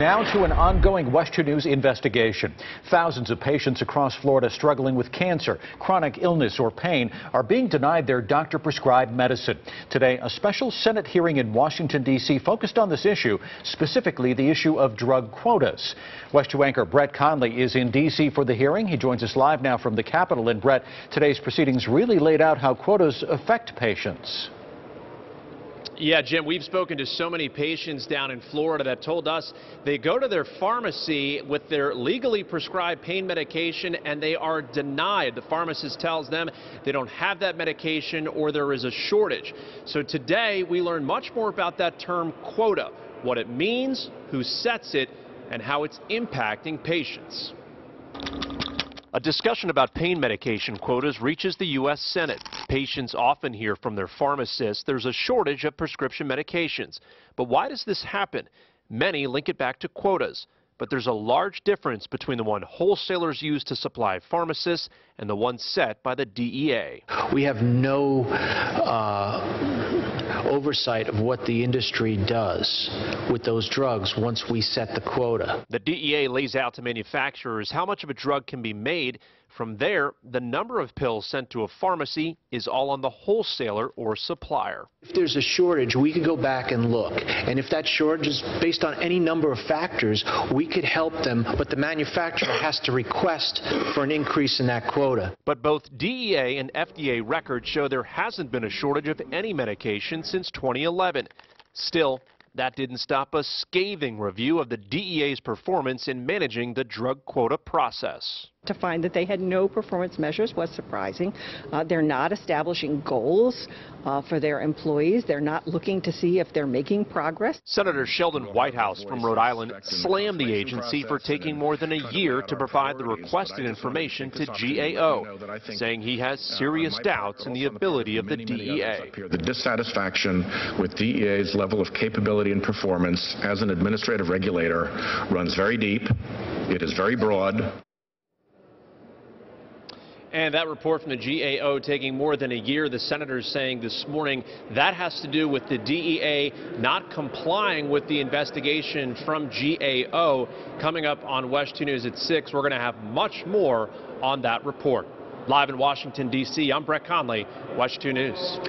Now to an ongoing West 2 News investigation. Thousands of patients across Florida struggling with cancer, chronic illness, or pain are being denied their doctor-prescribed medicine. Today, a special Senate hearing in Washington, D.C. focused on this issue, specifically the issue of drug quotas. West 2 anchor Brett Conley is in D.C. for the hearing. He joins us live now from the Capitol. And Brett, today's proceedings really laid out how quotas affect patients. Yeah, Jim, we've spoken to so many patients down in Florida that told us they go to their pharmacy with their legally prescribed pain medication and they are denied. The pharmacist tells them they don't have that medication or there is a shortage. So today we learn much more about that term quota, what it means, who sets it, and how it's impacting patients. A discussion about pain medication quotas reaches the U.S. Senate. Patients often hear from their pharmacists there's a shortage of prescription medications. But why does this happen? Many link it back to quotas. But there's a large difference between the one wholesalers use to supply pharmacists and the one set by the DEA. We have no oversight of what the industry does with those drugs once we set the quota. The DEA lays out to manufacturers how much of a drug can be made. From there, the number of pills sent to a pharmacy is all on the wholesaler or supplier. If there's a shortage, we could go back and look. And if that shortage is based on any number of factors, we could help them, but the manufacturer has to request for an increase in that quota. But both DEA and FDA records show there hasn't been a shortage of any medication since 2011. Still, that didn't stop a scathing review of the DEA's performance in managing the drug quota process. To find that they had no performance measures was surprising. They're not establishing goals for their employees. They're not looking to see if they're making progress. Senator Sheldon Whitehouse from Rhode Island slammed the agency for taking more than a year to provide the requested information to GAO, saying he has serious doubts in the ability of the DEA. The dissatisfaction with DEA's level of capability and performance as an administrative regulator runs very deep. It is very broad. And that report from the GAO taking more than a year, the senators saying this morning that has to do with the DEA not complying with the investigation from GAO. Coming up on West 2 News at 6, we're going to have much more on that report. Live in Washington, D.C., I'm Brett Conley, West 2 News.